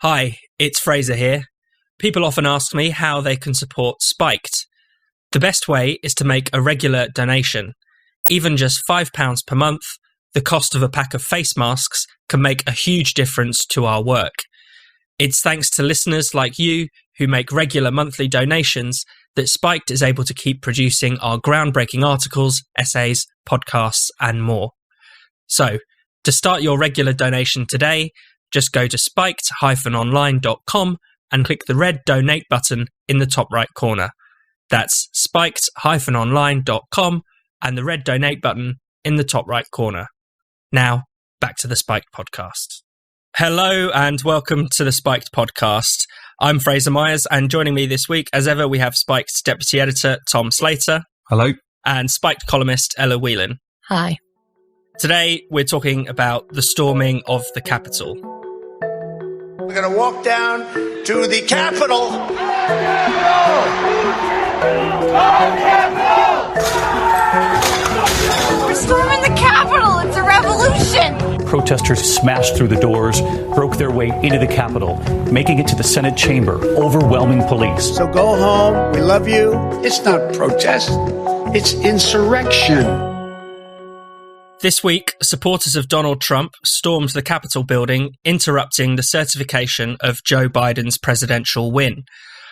Hi, it's Fraser here. People often ask me how they can support Spiked. The best way is to make a regular donation. Even just £5 per month, the cost of a pack of face masks can make a huge difference to our work. It's thanks to listeners like you who make regular monthly donations that Spiked is able to keep producing our groundbreaking articles, essays, podcasts, and more. So, to start your regular donation today, just go to spiked-online.com and click the red donate button in the top right corner. That's spiked-online.com and the red donate button in the top right corner. Now, back to the Spiked podcast. Hello and welcome to the Spiked podcast. I'm Fraser Myers, and joining me this week, as ever, we have Spiked's deputy editor, Tom Slater. Hello. And Spiked columnist, Ella Whelan. Hi. Today, we're talking about the storming of the Capitol. We're going to walk down to the Capitol. We're storming the Capitol. It's a revolution. Protesters smashed through the doors, broke their way into the Capitol, making it to the Senate chamber, overwhelming police. So go home. We love you. It's not protest. It's insurrection. This week, supporters of Donald Trump stormed the Capitol building, interrupting the certification of Joe Biden's presidential win.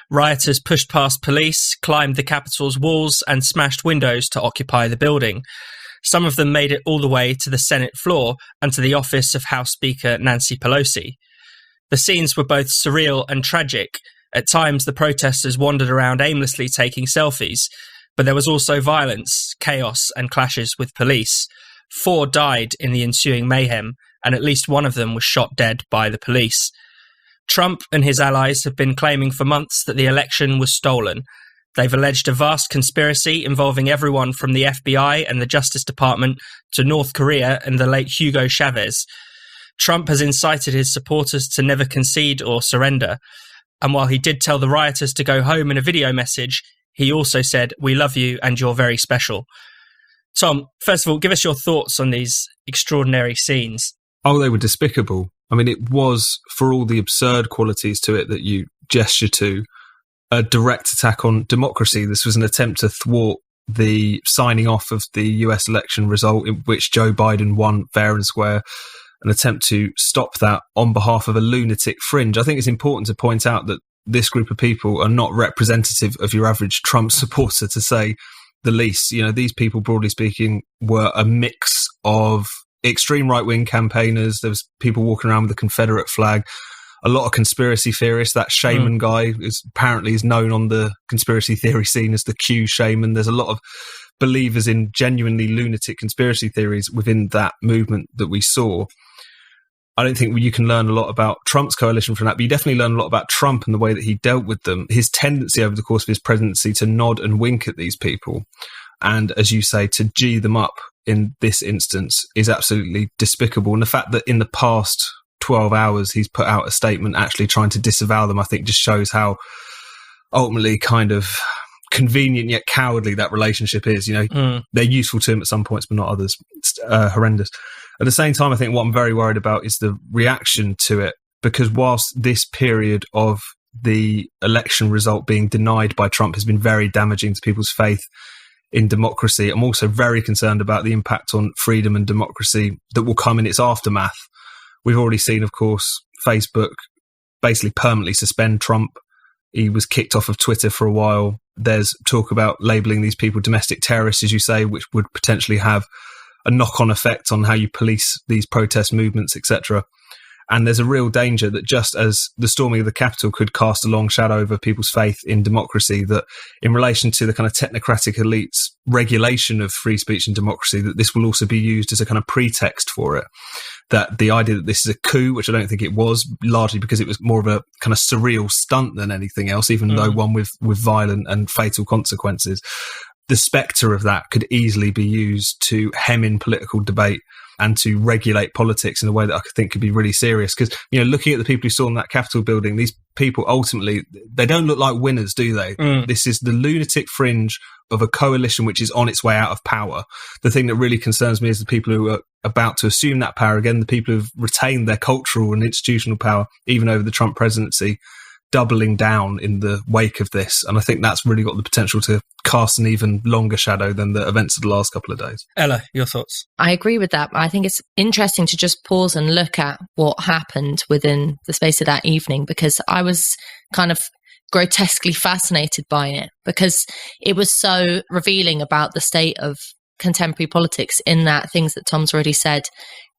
Rioters pushed past police, climbed the Capitol's walls, and smashed windows to occupy the building. Some of them made it all the way to the Senate floor and to the office of House Speaker Nancy Pelosi. The scenes were both surreal and tragic. At times, the protesters wandered around aimlessly taking selfies, but there was also violence, chaos, and clashes with police. 4 died in the ensuing mayhem, and at least one of them was shot dead by the police. Trump and his allies have been claiming for months that the election was stolen. They've alleged a vast conspiracy involving everyone from the FBI and the Justice Department to North Korea and the late Hugo Chavez. Trump has incited his supporters to never concede or surrender. And while he did tell the rioters to go home in a video message, he also said, "We love you and you're very special." Tom, first of all, give us your thoughts on these extraordinary scenes. Oh, they were despicable. I mean, it was, for all the absurd qualities to it that you gesture to, a direct attack on democracy. This was an attempt to thwart the signing off of the US election result in which Joe Biden won fair and square, an attempt to stop that on behalf of a lunatic fringe. I think it's important to point out that this group of people are not representative of your average Trump supporter, to say the least. You know, these people, broadly speaking, were a mix of extreme right-wing campaigners. There was people walking around with the Confederate flag, a lot of conspiracy theorists. That shaman guy is known on the conspiracy theory scene as the Q shaman. There's a lot of believers in genuinely lunatic conspiracy theories within that movement that we saw. I don't think you can learn a lot about Trump's coalition from that, but you definitely learn a lot about Trump and the way that he dealt with them. His tendency over the course of his presidency to nod and wink at these people, and, as you say, to G them up in this instance is absolutely despicable. And the fact that in the past 12 hours he's put out a statement actually trying to disavow them, I think just shows how ultimately kind of convenient yet cowardly that relationship is. You know, they're useful to him at some points, but not others. It's horrendous. At the same time, I think what I'm very worried about is the reaction to it, because whilst this period of the election result being denied by Trump has been very damaging to people's faith in democracy, I'm also very concerned about the impact on freedom and democracy that will come in its aftermath. We've already seen, of course, Facebook basically permanently suspend Trump. He was kicked off of Twitter for a while. There's talk about labelling these people domestic terrorists, as you say, which would potentially have a knock-on effect on how you police these protest movements, etc. And there's a real danger that, just as the storming of the Capitol could cast a long shadow over people's faith in democracy, that in relation to the kind of technocratic elites' regulation of free speech and democracy, that this will also be used as a kind of pretext for it. That the idea that this is a coup, which I don't think it was, largely because it was more of a kind of surreal stunt than anything else, even though one with violent and fatal consequences. the spectre of that could easily be used to hem in political debate and to regulate politics in a way that I think could be really serious. Because, looking at the people who stormed that Capitol building, these people ultimately, they don't look like winners, do they? This is the lunatic fringe of a coalition which is on its way out of power. The thing that really concerns me is the people who are about to assume that power again, the people who've retained their cultural and institutional power, even over the Trump presidency, doubling down in the wake of this. And I think that's really got the potential to cast an even longer shadow than the events of the last couple of days. Ella, your thoughts? I agree with that. I think it's interesting to just pause and look at what happened within the space of that evening, because I was kind of grotesquely fascinated by it, because it was so revealing about the state of contemporary politics, in that things that Tom's already said,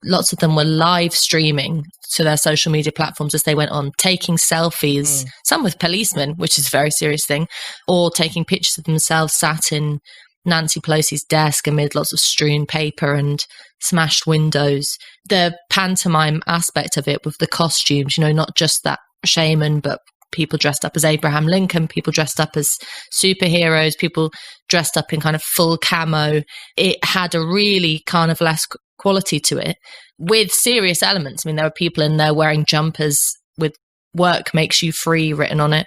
lots of them were live streaming to their social media platforms as they went on, taking selfies, some with policemen, which is a very serious thing, or taking pictures of themselves sat in Nancy Pelosi's desk amid lots of strewn paper and smashed windows. The pantomime aspect of it with the costumes, not just that shaman, but people dressed up as Abraham Lincoln, people dressed up as superheroes, people dressed up in kind of full camo. It had a really carnivalesque quality to it with serious elements. I mean, there were people in there wearing jumpers with "Work makes you free" written on it,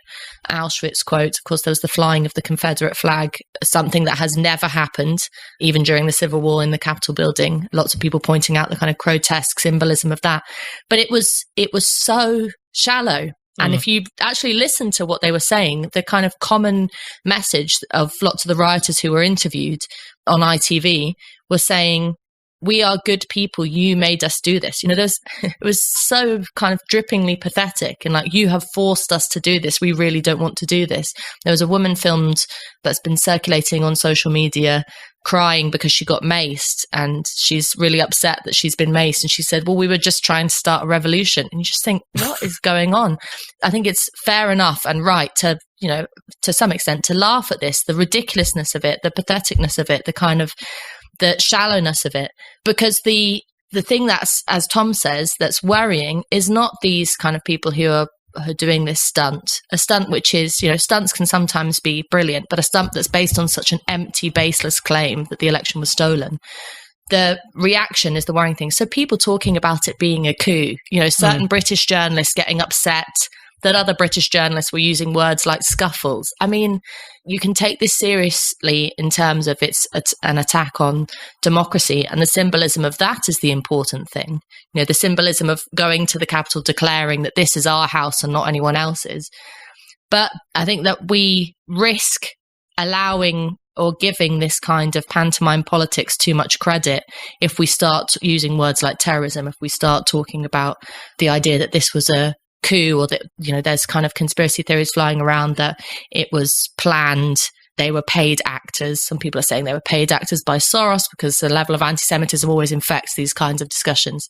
Auschwitz quotes. Of course, there was the flying of the Confederate flag, something that has never happened, even during the Civil War in the Capitol building. Lots of people pointing out the kind of grotesque symbolism of that. But it was so shallow. And if you actually listen to what they were saying, the kind of common message of lots of the rioters who were interviewed on ITV were saying, "We are good people. You made us do this." It was so kind of drippingly pathetic, and like, "You have forced us to do this. We really don't want to do this." There was a woman filmed that's been circulating on social media crying because she got maced, and she's really upset that she's been maced. And she said, "Well, we were just trying to start a revolution." And you just think, what is going on? I think it's fair enough and right to, to some extent, to laugh at this, the ridiculousness of it, the patheticness of it, the kind of the shallowness of it, because the thing that's, as Tom says, that's worrying is not these kind of people who are doing this stunt, a stunt which is, stunts can sometimes be brilliant, but a stunt that's based on such an empty, baseless claim that the election was stolen. The reaction is the worrying thing. So people talking about it being a coup, certain British journalists getting upset that other British journalists were using words like scuffles. I mean, you can take this seriously in terms of it's an attack on democracy, and the symbolism of that is the important thing. The symbolism of going to the Capitol, declaring that this is our house and not anyone else's. But I think that we risk allowing or giving this kind of pantomime politics too much credit if we start using words like terrorism, if we start talking about the idea that this was a coup, or that there's kind of conspiracy theories flying around that it was planned, they were paid actors. Some people are saying they were paid actors by Soros, because the level of anti-Semitism always infects these kinds of discussions.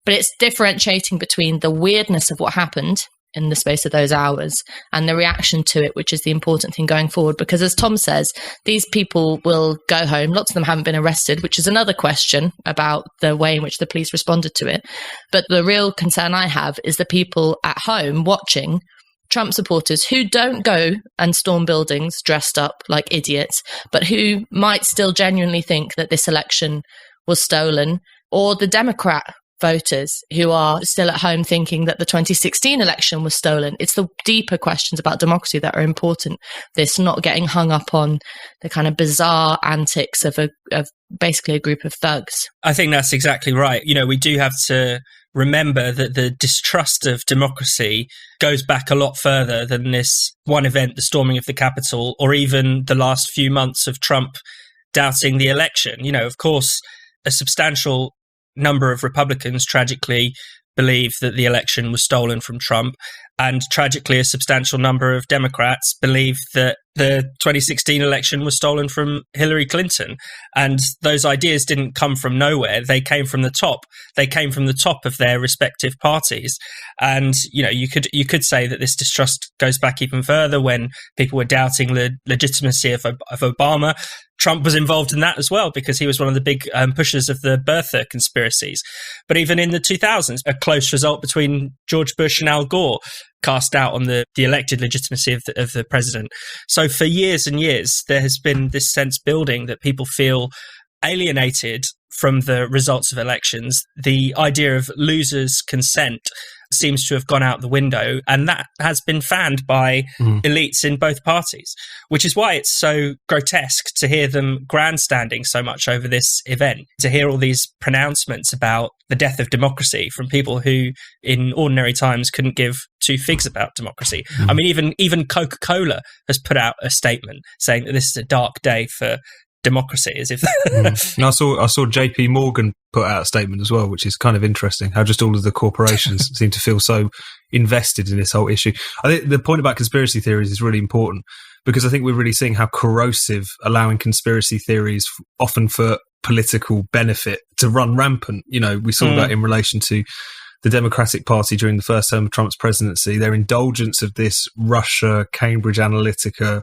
But it's differentiating between the weirdness of what happened in the space of those hours and the reaction to it, which is the important thing going forward. Because as Tom says, these people will go home. Lots of them haven't been arrested, which is another question about the way in which the police responded to it. But the real concern I have is the people at home watching Trump supporters who don't go and storm buildings dressed up like idiots, but who might still genuinely think that this election was stolen, or the Democrat voters who are still at home thinking that the 2016 election was stolen. It's the deeper questions about democracy that are important. This not getting hung up on the kind of bizarre antics of basically a group of thugs. I think that's exactly right. We do have to remember that the distrust of democracy goes back a lot further than this one event, the storming of the Capitol, or even the last few months of Trump doubting the election. Of course, a substantial number of Republicans tragically believe that the election was stolen from Trump, and tragically a substantial number of Democrats believe that the 2016 election was stolen from Hillary Clinton. And those ideas didn't come from nowhere. They came from the top. They came from the top of their respective parties. And, you could say that this distrust goes back even further when people were doubting the legitimacy of Obama. Trump was involved in that as well, because he was one of the big pushers of the birther conspiracies. But even in the 2000s, a close result between George Bush and Al Gore cast doubt on the elected legitimacy of the president. So for years and years, there has been this sense building that people feel alienated from the results of elections. The idea of losers' consent seems to have gone out the window, and that has been fanned by elites in both parties, which is why it's so grotesque to hear them grandstanding so much over this event, to hear all these pronouncements about the death of democracy from people who in ordinary times couldn't give two figs about democracy. I mean, even Coca-Cola has put out a statement saying that this is a dark day for democracy, as if And I saw JP Morgan put out a statement as well, which is kind of interesting, how just all of the corporations seem to feel so invested in this whole issue. I think the point about conspiracy theories is really important, because I think we're really seeing how corrosive allowing conspiracy theories, often for political benefit, to run rampant. You know, we saw that in relation to the Democratic Party during the first term of Trump's presidency, their indulgence of this Russia, Cambridge Analytica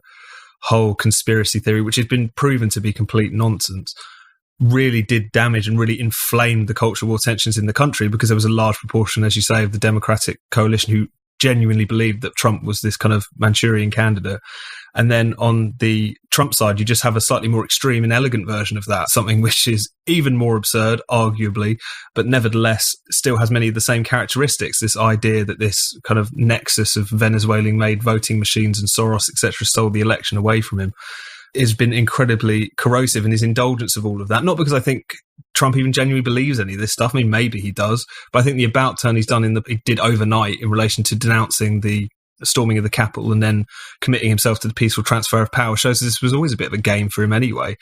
whole conspiracy theory, which has been proven to be complete nonsense, really did damage and really inflamed the cultural war tensions in the country, because there was a large proportion, as you say, of the Democratic coalition who genuinely believed that Trump was this kind of Manchurian candidate. And then on the Trump side, you just have a slightly more extreme and elegant version of that, something which is even more absurd, arguably, but nevertheless still has many of the same characteristics. This idea that this kind of nexus of Venezuelan-made voting machines and Soros, etc., stole the election away from him, has been incredibly corrosive, and his indulgence of all of that. Not because I think Trump even genuinely believes any of this stuff. I mean, maybe he does, but I think the about turn he did overnight in relation to denouncing the storming of the Capitol and then committing himself to the peaceful transfer of power shows this was always a bit of a game for him anyway.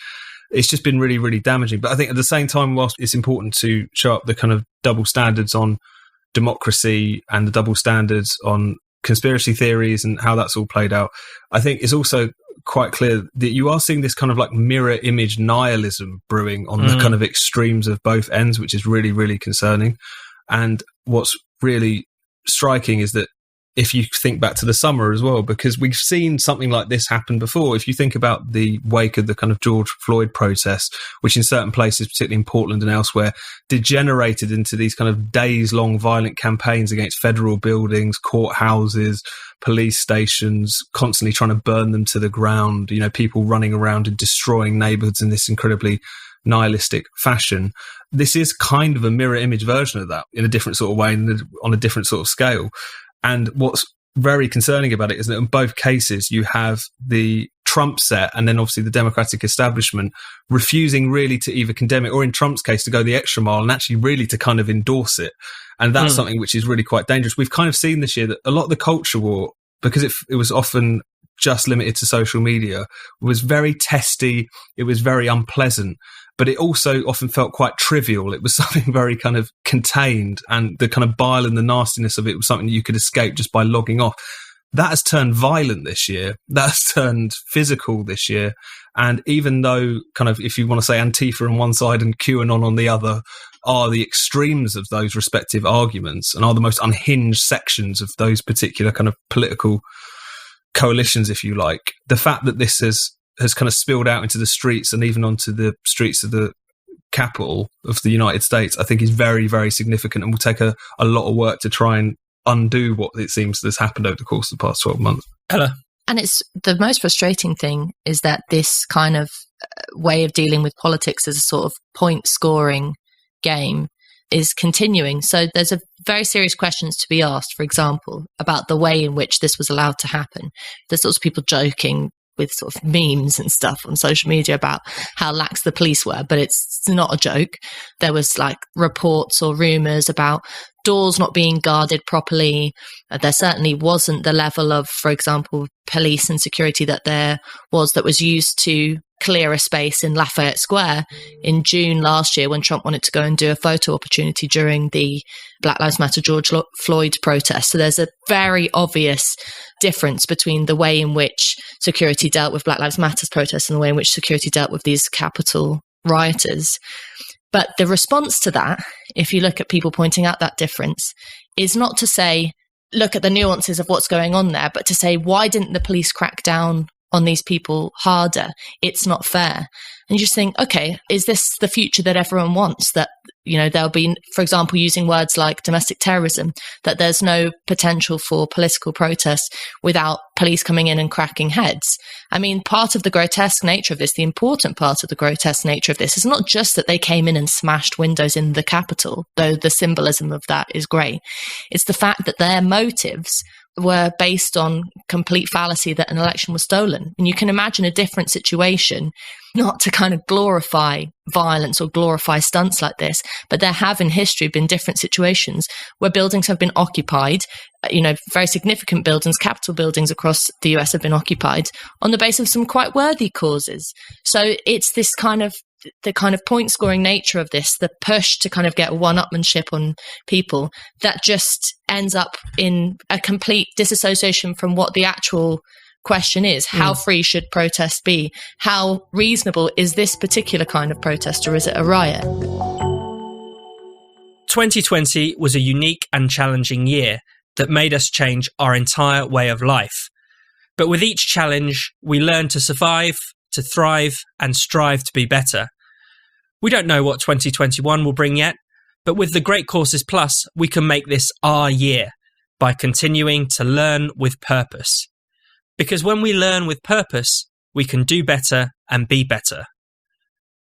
It's just been really, really damaging. But I think at the same time, whilst it's important to show up the kind of double standards on democracy and the double standards on conspiracy theories and how that's all played out, I think it's also quite clear that you are seeing this kind of like mirror image nihilism brewing on the kind of extremes of both ends, which is really, really concerning. And what's really striking is that if you think back to the summer as well, because we've seen something like this happen before. If you think about the wake of the kind of George Floyd protests, which in certain places, particularly in Portland and elsewhere, degenerated into these kind of days-long violent campaigns against federal buildings, courthouses, police stations, constantly trying to burn them to the ground, you know, people running around and destroying neighborhoods in this incredibly nihilistic fashion. This is kind of a mirror image version of that in a different sort of way and on a different sort of scale. And what's very concerning about it is that in both cases, you have the Trump set and then obviously the Democratic establishment refusing really to either condemn it or, in Trump's case, to go the extra mile and actually really to kind of endorse it. And that's something which is really quite dangerous. We've kind of seen this year that a lot of the culture war, because it was often just limited to social media, was very testy. It was very unpleasant. But it also often felt quite trivial. It was something very kind of contained, and the kind of bile and the nastiness of it was something that you could escape just by logging off. That has turned violent this year. That has turned physical this year. And even though kind of, if you want to say Antifa on one side and QAnon on the other are the extremes of those respective arguments and are the most unhinged sections of those particular kind of political coalitions, if you like, the fact that this has kind of spilled out into the streets and even onto the streets of the capital of the United States, I think is very, very significant and will take a lot of work to try and undo what it seems has happened over the course of the past 12 months. Ella? And it's the most frustrating thing is that this kind of way of dealing with politics as a sort of point scoring game is continuing. So there's a very serious questions to be asked, for example, about the way in which this was allowed to happen. There's lots of people joking with sort of memes and stuff on social media about how lax the police were, but it's not a joke. There was like reports or rumours about doors not being guarded properly. There certainly wasn't the level of, for example, police and security that there was used to clear a space in Lafayette Square in June last year when Trump wanted to go and do a photo opportunity during the Black Lives Matter George Floyd protest. So there's a very obvious difference between the way in which security dealt with Black Lives Matter's protests and the way in which security dealt with these Capitol rioters. But the response to that, if you look at people pointing out that difference, is not to say, look at the nuances of what's going on there, but to say, why didn't the police crack down on these people harder? It's not fair. And you just think, okay, is this the future that everyone wants? That, there'll be, for example, using words like domestic terrorism, that there's no potential for political protest without police coming in and cracking heads. I mean, part of the grotesque nature of this, the important part of the grotesque nature of this, is not just that they came in and smashed windows in the Capitol, though the symbolism of that is great. It's the fact that their motives were based on complete fallacy that an election was stolen. And you can imagine a different situation, not to kind of glorify violence or glorify stunts like this, but there have in history been different situations where buildings have been occupied, very significant buildings, Capitol buildings across the US have been occupied on the basis of some quite worthy causes. So it's this the kind of point scoring nature of this, the push to kind of get one-upmanship on people, that just ends up in a complete disassociation from what the actual question is. How free should protest be? How reasonable is this particular kind of protest, or is it a riot? 2020 was a unique and challenging year that made us change our entire way of life. But with each challenge, we learn to survive, to thrive, and strive to be better. We don't know what 2021 will bring yet, but with the Great Courses Plus, we can make this our year by continuing to learn with purpose. Because when we learn with purpose, we can do better and be better.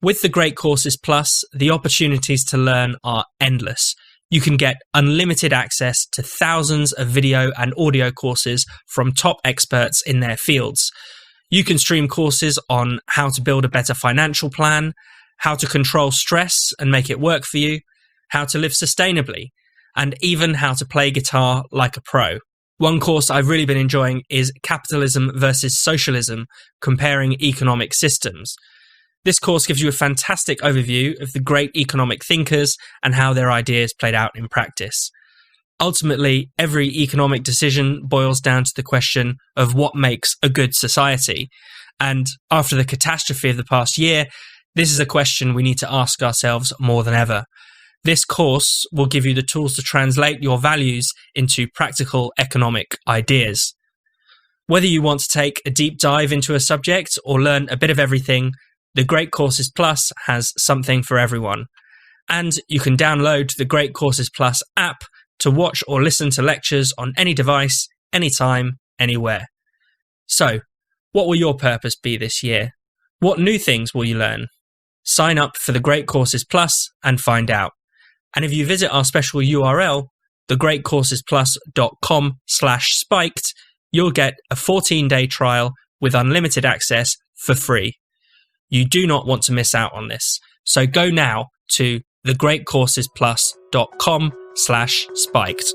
With the Great Courses Plus, the opportunities to learn are endless. You can get unlimited access to thousands of video and audio courses from top experts in their fields. You can stream courses on how to build a better financial plan, how to control stress and make it work for you, how to live sustainably, and even how to play guitar like a pro. One course I've really been enjoying is Capitalism versus Socialism, Comparing Economic Systems. This course gives you a fantastic overview of the great economic thinkers and how their ideas played out in practice. Ultimately, every economic decision boils down to the question of what makes a good society. And after the catastrophe of the past year, this is a question we need to ask ourselves more than ever. This course will give you the tools to translate your values into practical economic ideas. Whether you want to take a deep dive into a subject or learn a bit of everything, the Great Courses Plus has something for everyone. And you can download the Great Courses Plus app to watch or listen to lectures on any device, anytime, anywhere. So, what will your purpose be this year? What new things will you learn? Sign up for the Great Courses Plus and find out. And if you visit our special URL, thegreatcoursesplus.com/spiked, you'll get a 14-day trial with unlimited access for free. You do not want to miss out on this. So go now to thegreatcoursesplus.com/spiked.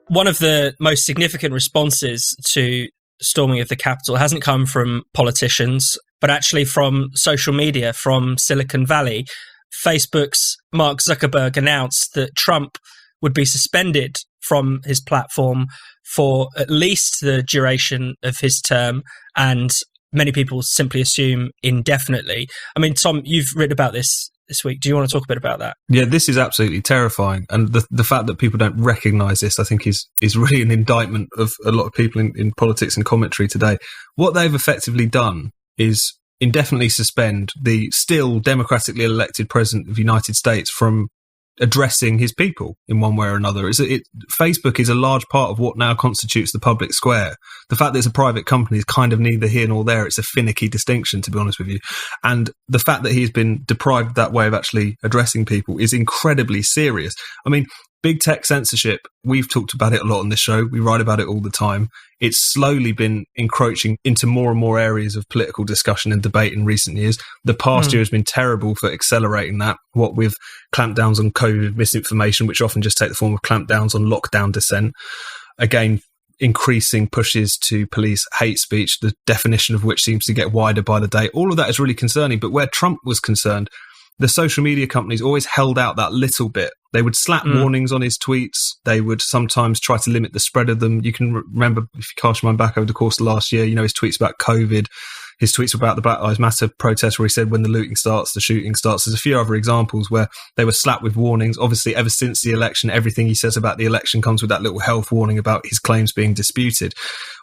One of the most significant responses to storming of the Capitol hasn't come from politicians, but actually from social media, from Silicon Valley. Facebook's Mark Zuckerberg announced that Trump would be suspended from his platform for at least the duration of his term, and many people simply assume indefinitely. I mean, Tom, you've written about this week. Do you want to talk a bit about that? Yeah, this is absolutely terrifying. And the fact that people don't recognise this, I think, is really an indictment of a lot of people in politics and commentary today. What they've effectively done is indefinitely suspend the still democratically elected president of the United States from addressing his people in one way or another. Facebook is a large part of what now constitutes the public square. The fact that it's a private company is kind of neither here nor there. It's a finicky distinction, to be honest with you. And the fact that he's been deprived of that way of actually addressing people is incredibly serious. I mean, big tech censorship, we've talked about it a lot on this show. We write about it all the time. It's slowly been encroaching into more and more areas of political discussion and debate in recent years. The past year has been terrible for accelerating that, what with clampdowns on COVID misinformation, which often just take the form of clampdowns on lockdown dissent. Again, increasing pushes to police hate speech, the definition of which seems to get wider by the day. All of that is really concerning. But where Trump was concerned, the social media companies always held out that little bit. They would slap warnings on his tweets. They would sometimes try to limit the spread of them. You can remember, if you cast your mind back over the course of last year, his tweets about COVID, his tweets about the Black Lives Matter protest, where he said, when the looting starts, the shooting starts. There's a few other examples where they were slapped with warnings. Obviously, ever since the election, everything he says about the election comes with that little health warning about his claims being disputed,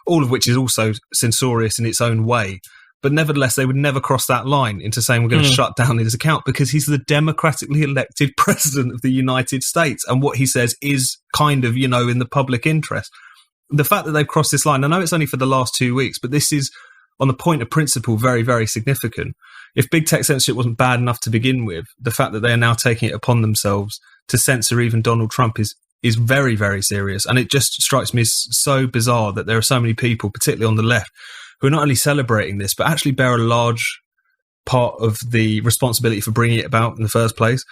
all of which is also censorious in its own way. But nevertheless, they would never cross that line into saying we're going to shut down his account, because he's the democratically elected president of the United States. And what he says is kind of, in the public interest. The fact that they've crossed this line, I know it's only for the last 2 weeks, but this is, on the point of principle, very, very significant. If big tech censorship wasn't bad enough to begin with, the fact that they are now taking it upon themselves to censor even Donald Trump is very, very serious. And it just strikes me as so bizarre that there are so many people, particularly on the left, who are not only celebrating this, but actually bear a large part of the responsibility for bringing it about in the first place.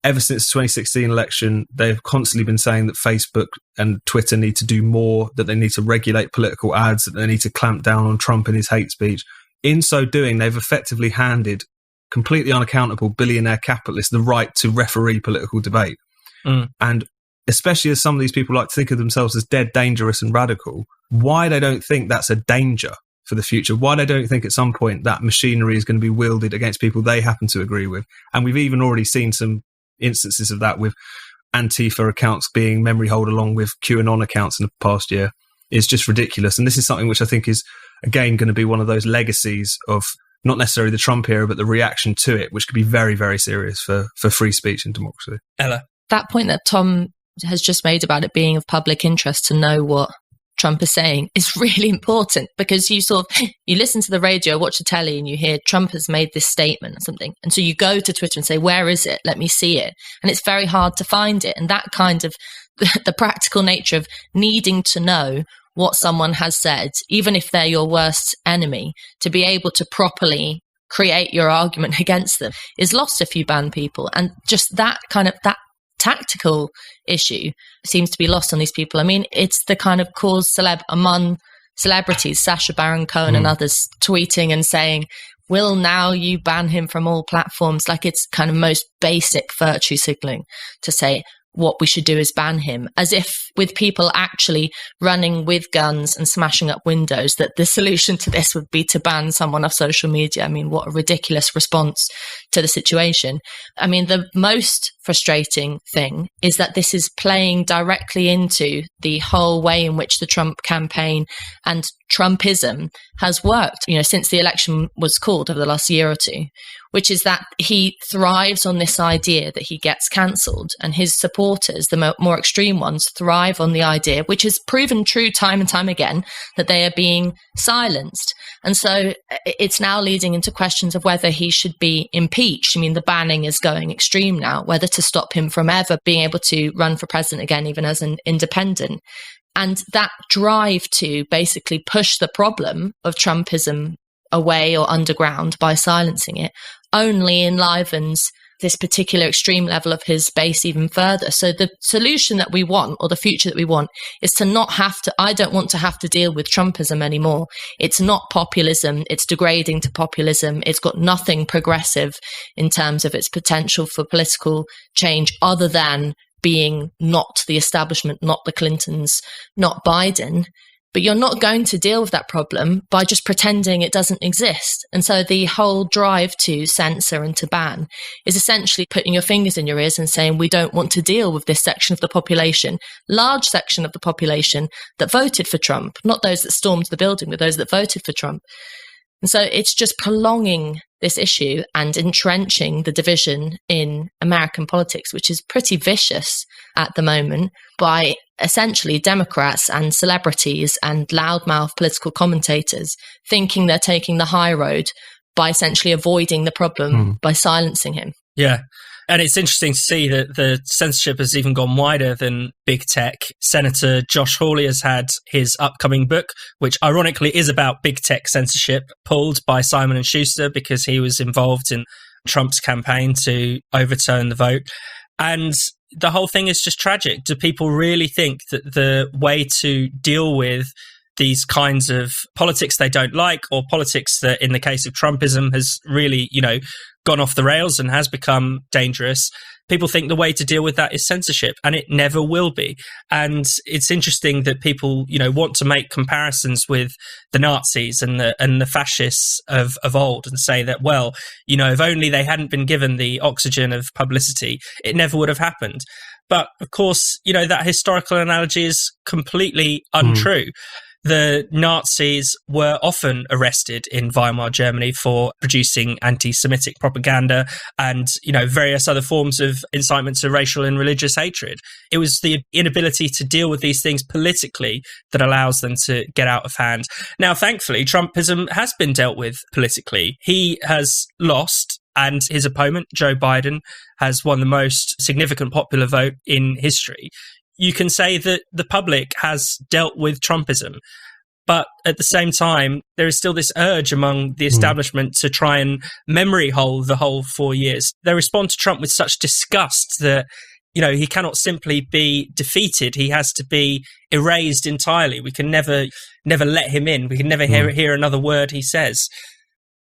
Ever since the 2016 election, they've constantly been saying that Facebook and Twitter need to do more, that they need to regulate political ads, that they need to clamp down on Trump and his hate speech. In so doing, they've effectively handed completely unaccountable billionaire capitalists the right to referee political debate. And especially as some of these people like to think of themselves as dead, dangerous and radical, why they don't think that's a danger for the future, why they don't think at some point that machinery is going to be wielded against people they happen to agree with. And we've even already seen some instances of that with Antifa accounts being memory hold along with QAnon accounts in the past year. It's just ridiculous. And this is something which I think is, again, going to be one of those legacies of not necessarily the Trump era, but the reaction to it, which could be very, very serious for free speech and democracy. Ella? That point that Tom has just made about it being of public interest to know what Trump is saying is really important, because you listen to the radio, watch the telly, and you hear Trump has made this statement or something. And so you go to Twitter and say, where is it? Let me see it. And it's very hard to find it. And that kind of the practical nature of needing to know what someone has said, even if they're your worst enemy, to be able to properly create your argument against them is lost if you ban people. And just that tactical issue seems to be lost on these people. I mean, it's the kind of cause celeb among celebrities, Sacha Baron Cohen and others tweeting and saying, will now you ban him from all platforms? Like, it's kind of most basic virtue signaling to say what we should do is ban him, as if with people actually running with guns and smashing up windows, that the solution to this would be to ban someone off social media. I mean, what a ridiculous response to the situation. I mean, the most frustrating thing is that this is playing directly into the whole way in which the Trump campaign and Trumpism has worked, since the election was called over the last year or two, which is that he thrives on this idea that he gets cancelled, and his supporters, the more extreme ones, thrive on the idea, which has proven true time and time again, that they are being silenced. And so it's now leading into questions of whether he should be impeached. I mean, the banning is going extreme now, whether to stop him from ever being able to run for president again, even as an independent. And that drive to basically push the problem of Trumpism away or underground by silencing it only enlivens this particular extreme level of his base even further. So the solution that we want, or the future that we want, is to not have to, I don't want to have to deal with Trumpism anymore. It's not populism. It's degrading to populism. It's got nothing progressive in terms of its potential for political change, other than being not the establishment, not the Clintons, not Biden. But you're not going to deal with that problem by just pretending it doesn't exist. And so the whole drive to censor and to ban is essentially putting your fingers in your ears and saying, we don't want to deal with this section of the population, large section of the population that voted for Trump, not those that stormed the building, but those that voted for Trump. And so it's just prolonging this issue and entrenching the division in American politics, which is pretty vicious at the moment, by essentially Democrats and celebrities and loudmouth political commentators thinking they're taking the high road by essentially avoiding the problem by silencing him. Yeah. And it's interesting to see that the censorship has even gone wider than big tech. Senator Josh Hawley has had his upcoming book, which ironically is about big tech censorship, pulled by Simon & Schuster because he was involved in Trump's campaign to overturn the vote. And the whole thing is just tragic. Do people really think that the way to deal with these kinds of politics they don't like, or politics that in the case of Trumpism has really, gone off the rails and has become dangerous, people think the way to deal with that is censorship, and it never will be. And it's interesting that people, want to make comparisons with the Nazis and the fascists of old and say that, well, if only they hadn't been given the oxygen of publicity, it never would have happened. But of course, that historical analogy is completely untrue. The Nazis were often arrested in Weimar Germany for producing anti-Semitic propaganda and, various other forms of incitement to racial and religious hatred. It was the inability to deal with these things politically that allows them to get out of hand. Now, thankfully, Trumpism has been dealt with politically. He has lost, and his opponent, Joe Biden, has won the most significant popular vote in history. You can say that the public has dealt with Trumpism, but at the same time, there is still this urge among the establishment to try and memory hole the whole 4 years. They respond to Trump with such disgust that, he cannot simply be defeated. He has to be erased entirely. We can never let him in. We can never hear another word he says.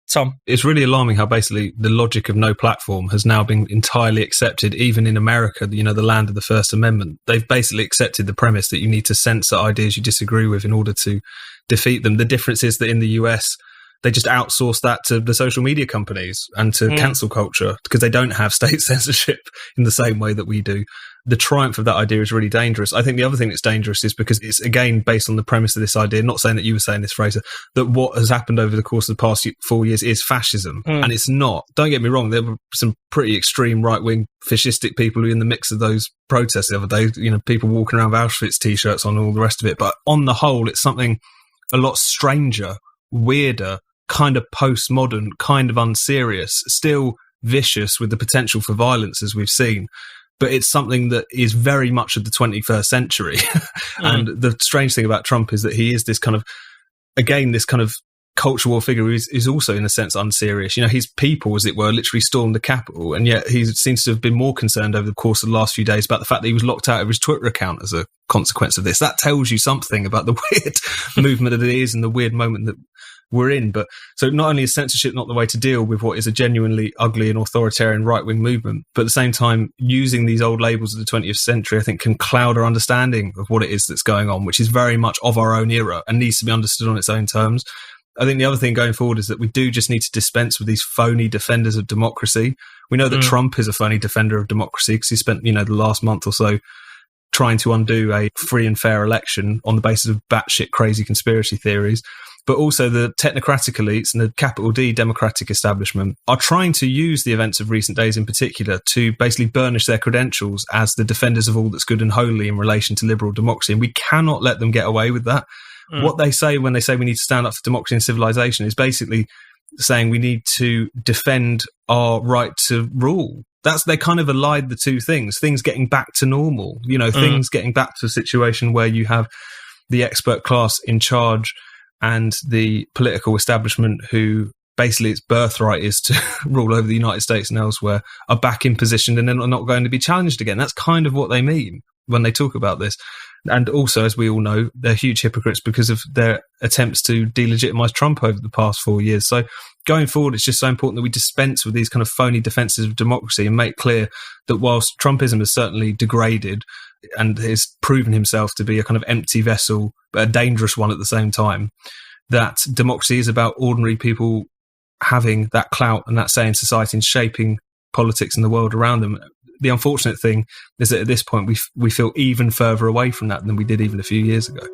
Tom? It's really alarming how basically the logic of no platform has now been entirely accepted, even in America, the land of the First Amendment. They've basically accepted the premise that you need to censor ideas you disagree with in order to defeat them. The difference is that in the US, they just outsource that to the social media companies and to cancel culture because they don't have state censorship in the same way that we do. The triumph of that idea is really dangerous. I think the other thing that's dangerous is because it's, again, based on the premise of this idea, not saying that you were saying this, Fraser, that what has happened over the course of the past 4 years is fascism. And it's not. Don't get me wrong, there were some pretty extreme right-wing fascistic people who were in the mix of those protests the other day, people walking around with Auschwitz T-shirts on and all the rest of it. But on the whole, it's something a lot stranger, weirder, kind of postmodern, kind of unserious, still vicious with the potential for violence as we've seen. But it's something that is very much of the 21st century. And the strange thing about Trump is that he is this kind of, again, this kind of culture war figure who is also in a sense unserious. His people, as it were, literally stormed the Capitol. And yet he seems to have been more concerned over the course of the last few days about the fact that he was locked out of his Twitter account as a consequence of this. That tells you something about the weird movement that it is and the weird moment that we're in. But so not only is censorship not the way to deal with what is a genuinely ugly and authoritarian right-wing movement, but at the same time, using these old labels of the 20th century, I think, can cloud our understanding of what it is that's going on, which is very much of our own era and needs to be understood on its own terms. I think the other thing going forward is that we do just need to dispense with these phony defenders of democracy. We know that Trump is a phony defender of democracy because he spent, the last month or so trying to undo a free and fair election on the basis of batshit crazy conspiracy theories. But also the technocratic elites and the capital D democratic establishment are trying to use the events of recent days in particular to basically burnish their credentials as the defenders of all that's good and holy in relation to liberal democracy. And we cannot let them get away with that. What they say when they say we need to stand up for democracy and civilization is basically saying we need to defend our right to rule. They kind of allied the two things getting back to normal, things getting back to a situation where you have the expert class in charge and the political establishment who basically its birthright is to rule over the United States and elsewhere are back in position and then are not going to be challenged again. That's kind of what they mean when they talk about this. And also, as we all know, they're huge hypocrites because of their attempts to delegitimize Trump over the past 4 years. So going forward, it's just so important that we dispense with these kind of phony defenses of democracy and make clear that whilst Trumpism has certainly degraded and has proven himself to be a kind of empty vessel, but a dangerous one at the same time, that democracy is about ordinary people having that clout and that say in society and shaping politics and the world around them. The unfortunate thing is that at this point we feel even further away from that than we did even a few years ago.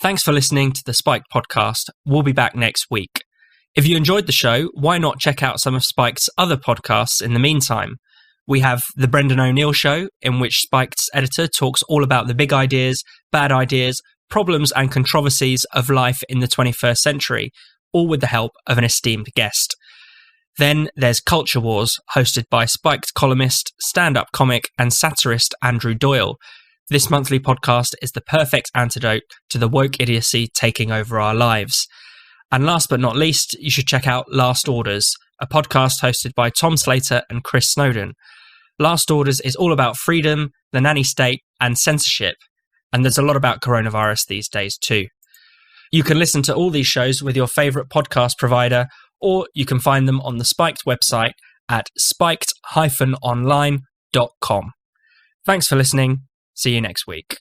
Thanks for listening to the Spiked podcast. We'll be back next week. If you enjoyed the show, why not check out some of Spiked's other podcasts in the meantime? We have The Brendan O'Neill Show, in which Spiked's editor talks all about the big ideas, bad ideas, problems and controversies of life in the 21st century, all with the help of an esteemed guest. Then there's Culture Wars, hosted by Spiked columnist, stand-up comic and satirist Andrew Doyle. This monthly podcast is the perfect antidote to the woke idiocy taking over our lives. And last but not least, you should check out Last Orders, a podcast hosted by Tom Slater and Chris Snowden. Last Orders is all about freedom, the nanny state, and censorship. And there's a lot about coronavirus these days too. You can listen to all these shows with your favourite podcast provider, or you can find them on the Spiked website at spiked-online.com. Thanks for listening. See you next week.